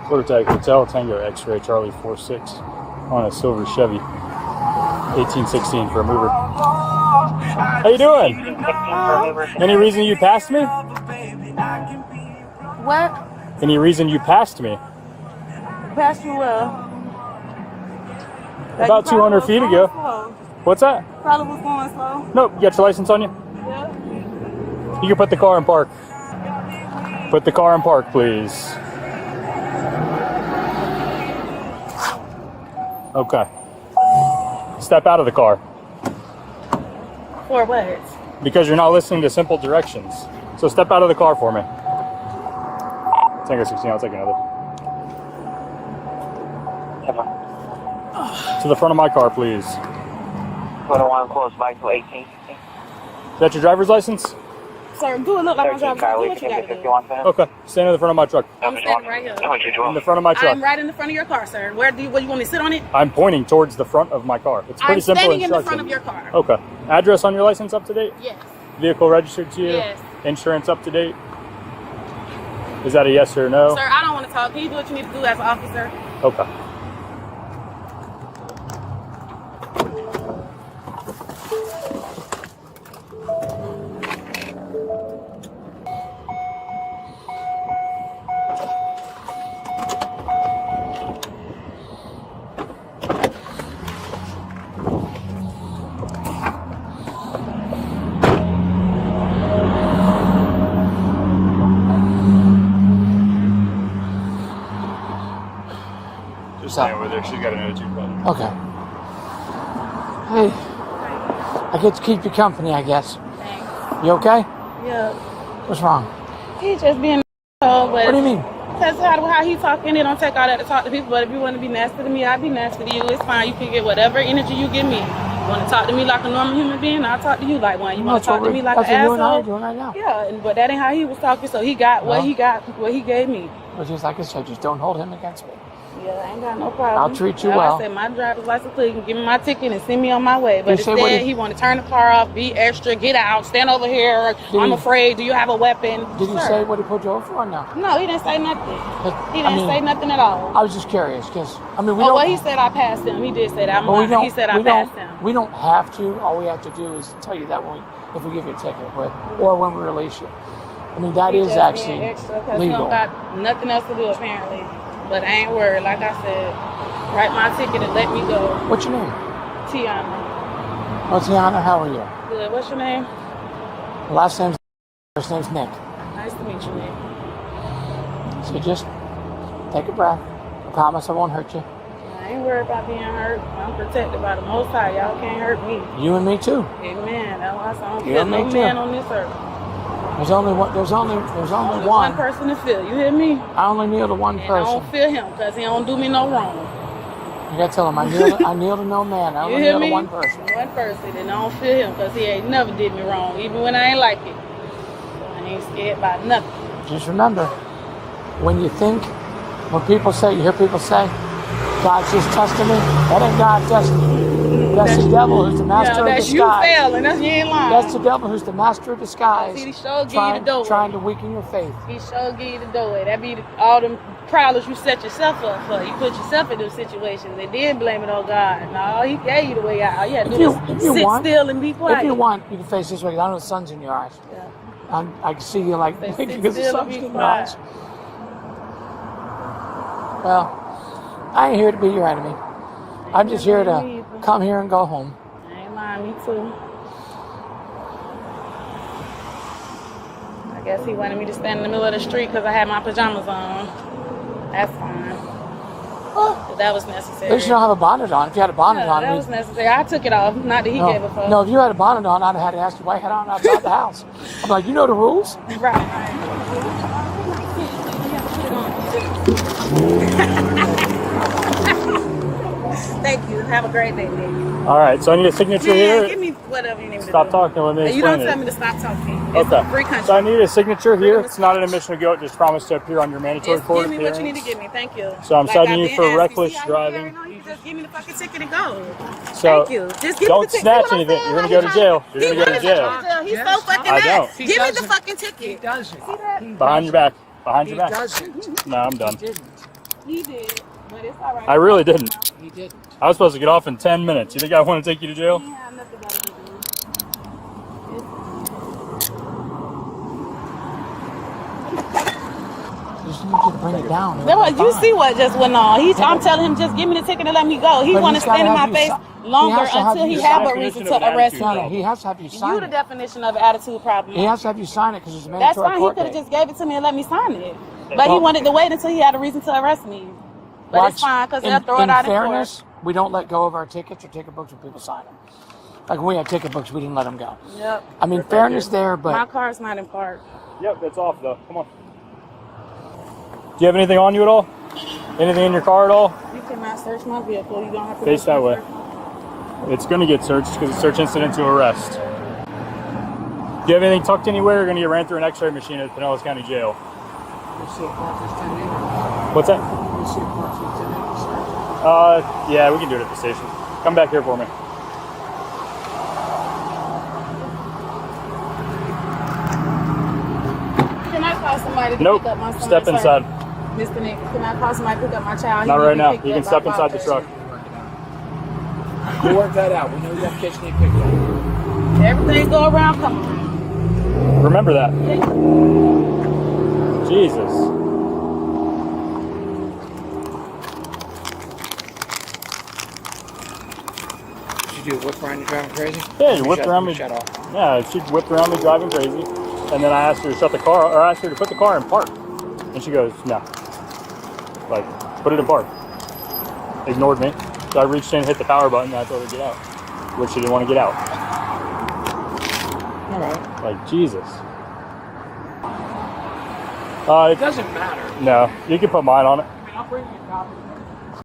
Prototype Hotel Tango X-Ray Charlie 46 on a silver Chevy 1816 for a mover. How you doing? Any reason you passed me? What? Any reason you passed me? Passed you well. About 200 feet ago. Slow. What's that? Probably was going slow. Nope. You got your license on you? Yeah. You can put the car in park. Put the car in park, please. Okay. Step out of the car. For what? Because you're not listening to simple directions. So step out of the car for me. Tango 16, I'll take another. To the front of my car, please. Photo one close by to 18. Is that your driver's license? Sir, do it look like my 13 driver's car, license. we What can you get got to 51 do? for him. Okay. Stand in the front of my truck. I'm standing right here. In the front of my truck. I'm right in the front of your car, sir. Where you want me to sit on it? I'm pointing towards the front of my car. It's pretty I'm simple standing in the instruction. front of your car. Okay. Address on your license up to date? Yes. Vehicle registered to you? Yes. Insurance up to date? Is that a yes or no? Sir, I don't want to talk. Can you do what you need to do as an officer? Okay. Just stay over there. She's got an attitude problem. Okay. Hey, I get to keep you company, I guess. Thanks. You okay? Yeah. What's wrong? He just being but What do you mean? Because how he talking, it don't take all that to talk to people. But if you want to be nasty to me, I'll be nasty to you. It's fine. You can get whatever energy you give me. You want to talk to me like a normal human being, I'll talk to you like one. You want to talk to me like an that's what you and I are asshole? doing right now. Yeah, but that ain't how he was talking. So he got what he gave me. But just like I said, just don't hold him against me. Yeah, I ain't got no problem. I'll treat you Like well. I said, my driver's license clear. You can give me my ticket and send me on my way. But Did he say what instead, he want to turn the car off, be extra, get out, stand over here. I'm afraid. Do you have a weapon? Did he Sir. say what he put you over for or no? No, he didn't say nothing. But, He didn't say nothing at all. I was just curious because, I mean, we Oh, don't. well, he said I passed him. He did say that. I'm but we lying. don't, He said I we passed don't, him. We don't have to. All we have to do is tell you that if we give you a ticket, or when we release you. I mean, that He is just actually being extra 'cause he legal. don't got nothing else to do apparently. But I ain't worried. Like I said, write my ticket and let me go. What's your name? Tiana. Oh, Tiana, how are you? Good. What's your name? Last name's first name's Nick. Nice to meet you, Nick. So just take a breath. I promise I won't hurt you. I ain't worried about being hurt. I'm protected by the Most High. Y'all can't hurt me. You and me too. Amen. That's why I don't You feel and no me too. man on this earth. There's only one. There's only Only one. one person to feel. You hear me? I only kneel to one And I person. don't feel him because he don't do me no wrong. You gotta tell him I kneel to no man. I You only hear kneel me? to one person. One person, and I don't feel him because he ain't never did me wrong, even when I ain't like it. So I ain't scared by nothing. Just remember, when you hear people say, God's just testing me. That ain't God testing you. That's the devil who's the master of that's disguise. you failing. That's you ain't lying. That's the devil who's the master of disguise. See, he sure give you the doorway. Trying to weaken your faith. He sure give you the doorway. That be all them problems you set yourself up for. You put yourself in those situations. They did blame it on God. No, he gave you the way out. All you had to do is sit still and be quiet. If you want, you can face this way. I know the sun's in your eyes. Yeah. I can see you like Sit blinking because the still and sun's be in your quiet. eyes. Well, I ain't here to be your enemy. I'm just here to come here and go home. I ain't lying, me too. I guess he wanted me to stand in the middle of the street because I had my pajamas on. That's fine. But that was necessary. At least you don't have a bonnet on. If you had a bonnet on, that was necessary. I took it off. Not that he gave a fuck. No, if you had a bonnet on, I'd have had to ask you why you had it on outside the house. I'm like, you know the rules? Right. Thank you. Have a great day, Nick. All right, so I need a signature here. Give me whatever you need me to do. Stop talking. Let me You don't explain tell it. me to stop talking. It's Okay. a free country. So I need a signature here. Freedom of It's not an speech. admission to guilt. Just promise to appear on your mandatory Just court give me what you appearance. need to give me. Thank you. So I'm Like citing I've you been for asking. reckless See how you driving. carry on? You just give me the fucking ticket and go. So Thank you. Just give don't me the ticket. snatch See what I'm anything. saying? You're gonna go to jail. You're He gonna go to wanted jail. He's so fucking I nuts. don't. Give me the fucking ticket. He doesn't. See that? Behind your back. Behind He your back. doesn't. No, I'm done. He didn't. He did, but it's all right. I really didn't. He didn't. I was supposed to get off in 10 minutes. You think I want to take you to jail? He had nothing better to do. You just need to bring it down. There was, you see what just went on. I'm telling him just give me the ticket and let me go. He But want to he's gotta stand in have my you face si- longer he has to have until you he sign have it. a reason Definition of to an arrest attitude me. He has to have you sign You the it. definition of attitude problem. He has to have you sign it because it's a That's mandatory fine. He court could have date. just gave it to me and let me sign it. But he Well- wanted to wait until he had a reason to arrest me. But Watch, it's fine because they'll throw it in out fairness, in we don't let go of our tickets or ticket books when people sign them. Like when we had ticket books, we didn't let them go. court. Yep. I mean, fairness there, but My car's not in park. Yep, it's off though. Come on. Do you have anything on you at all? Anything in your car at all? You cannot search my vehicle. You don't have to Face go that way. search. It's going to get searched because it's search incident to arrest. Do you have anything tucked anywhere? You're going to get ran through an x-ray machine at Pinellas County Jail. What's that? Yeah, we can do it at the station. Come back here for me. Can I call somebody to Nope. pick up my son? Step inside. Mr. Nick, can I call somebody to pick up my child? Not He right need now. to be You can picked up step by inside the 5:30. truck. we'll work that out. We know you have kids need picked up. Everything go around, come on. Remember that. Jesus. Did you whip around you driving crazy? Yeah, you whipped around me. Shut off. Yeah, she whipped around me driving crazy. And then I asked her to shut the car, or I asked her to put the car in park. And she goes, no. Like, put it in park. Ignored me. So I reached in and hit the power button and I told her to get out. Which she didn't want to get out. All right. Like, Jesus. It doesn't matter. No, you can put mine on it. I mean, I'll bring you a copy.